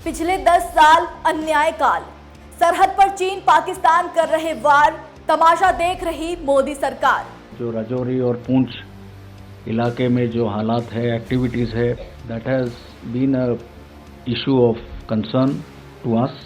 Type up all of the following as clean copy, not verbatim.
पिछले 10 साल अन्याय काल, सरहद पर चीन पाकिस्तान कर रहे वार, तमाशा देख रही मोदी सरकार। जो राजौरी और पुंछ इलाके में जो हालात है, एक्टिविटीज़ है, that has been a issue of concern to us.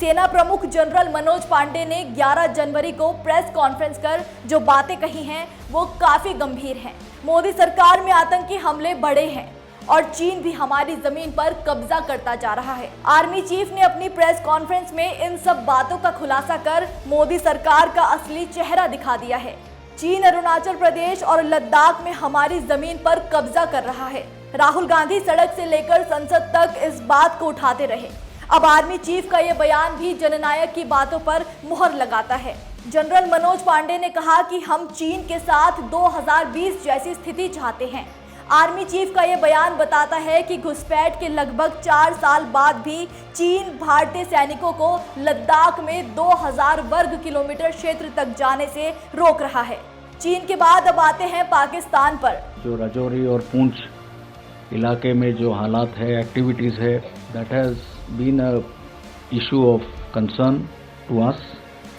सेना प्रमुख जनरल मनोज पांडे ने 11 जनवरी को प्रेस कॉन्फ्रेंस कर जो बातें कही हैं वो काफी गंभीर हैं। मोदी सरकार में आतंकी हमले बढ़े हैं और चीन भी हमारी जमीन पर कब्जा करता जा रहा है। आर्मी चीफ ने अपनी प्रेस कॉन्फ्रेंस में इन सब बातों का खुलासा कर मोदी सरकार का असली चेहरा दिखा दिया है। चीन अरुणाचल प्रदेश और लद्दाख में हमारी जमीन पर कब्जा कर रहा है। राहुल गांधी सड़क से लेकर संसद तक इस बात को उठाते रहे। अब आर्मी चीफ का ये बयान भी जननायक की बातों पर मुहर लगाता है। जनरल मनोज पांडे ने कहा कि हम चीन के साथ 2020 जैसी स्थिति चाहते हैं। आर्मी चीफ का ये बयान बताता है कि घुसपैठ के लगभग 4 साल बाद भी चीन भारतीय सैनिकों को लद्दाख में 2000 वर्ग किलोमीटर क्षेत्र तक जाने से रोक रहा है। चीन के बाद अब आते हैं पाकिस्तान पर। जो राजौरी और पुंछ इलाके में जो हालात है, एक्टिविटीज़ है, that has been a issue of concern to us.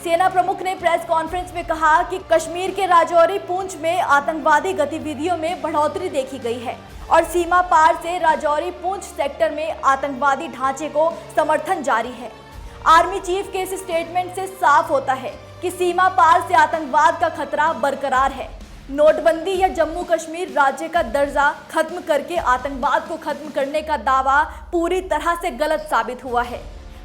सेना प्रमुख ने प्रेस कॉन्फ्रेंस में कहा कि कश्मीर के राजौरी पुंछ में आतंकवादी गतिविधियों में बढ़ोतरी देखी गई है और सीमा पार से राजौरी पुंछ सेक्टर में आतंकवादी ढांचे को समर्थन जारी है। आर्मी चीफ के इस स्टेटमेंट से साफ होता है कि सीमा पार से आतंकवाद का खतरा बरकरार है। नोटबंदी या जम्मू कश्मीर राज्य का दर्जा खत्म करके आतंकवाद को खत्म करने का दावा पूरी तरह से गलत साबित हुआ है।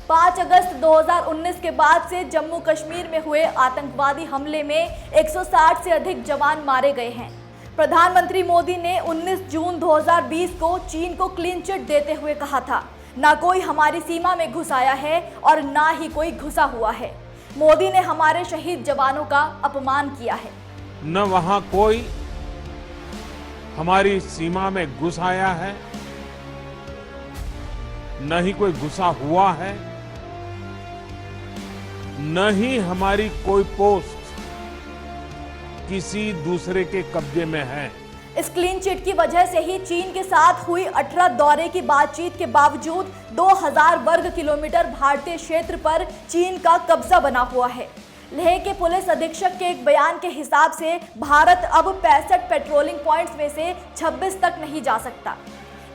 5 अगस्त 2019 के बाद से जम्मू कश्मीर में हुए आतंकवादी हमले में 160 से अधिक जवान मारे गए हैं। प्रधानमंत्री मोदी ने 19 जून 2020 को चीन को क्लीन चिट देते हुए कहा था, ना कोई हमारी सीमा में घुस आया है और ना ही कोई घुसा हुआ है। मोदी ने हमारे शहीद जवानों का अपमान किया है। न वहां कोई हमारी सीमा में घुस आया है, न ही कोई घुसा हुआ है, न ही हमारी कोई पोस्ट किसी दूसरे के कब्जे में है। इस क्लीन चिट की वजह से ही चीन के साथ हुई 18 दौरे की बातचीत के बावजूद 2000 वर्ग किलोमीटर भारतीय क्षेत्र पर चीन का कब्जा बना हुआ है। लेह के पुलिस अधीक्षक के एक बयान के हिसाब से भारत अब 65 पेट्रोलिंग पॉइंट्स में से 26 तक नहीं जा सकता।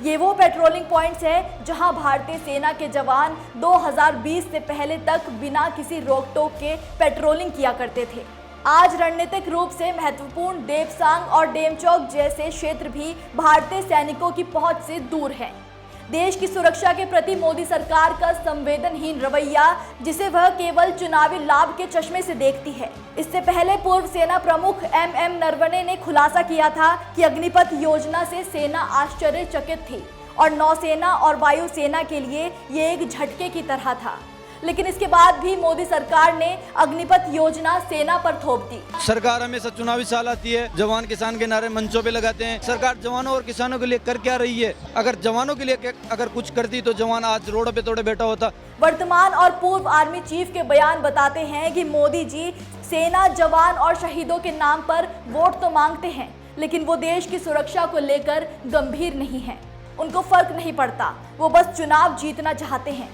ये वो पेट्रोलिंग पॉइंट्स है जहां भारतीय सेना के जवान 2020 से पहले तक बिना किसी रोक टोक के पेट्रोलिंग किया करते थे। आज रणनीतिक रूप से महत्वपूर्ण देवसांग और डेमचौक जैसे क्षेत्र भी भारतीय सैनिकों की पहुंच से दूर हैं। देश की सुरक्षा के प्रति मोदी सरकार का संवेदनहीन रवैया, जिसे वह केवल चुनावी लाभ के चश्मे से देखती है। इससे पहले पूर्व सेना प्रमुख MM नरवणे ने खुलासा किया था कि अग्निपथ योजना से सेना आश्चर्यचकित थी और नौसेना और वायुसेना के लिए ये एक झटके की तरह था। लेकिन इसके बाद भी मोदी सरकार ने अग्निपथ योजना सेना पर थोप दी। सरकार हमेशा चुनावी साल आती है, जवान किसान के नारे मंचों पे लगाते हैं। सरकार जवानों और किसानों के लिए कर क्या रही है? अगर जवानों के लिए अगर कुछ करती तो जवान आज रोड पे तोड़े बैठा होता। वर्तमान और पूर्व आर्मी चीफ के बयान बताते हैं कि मोदी जी सेना, जवान और शहीदों के नाम पर वोट तो मांगते हैं, लेकिन वो देश की सुरक्षा को लेकर गंभीर नहीं है। उनको फर्क नहीं पड़ता, वो बस चुनाव जीतना चाहते हैं।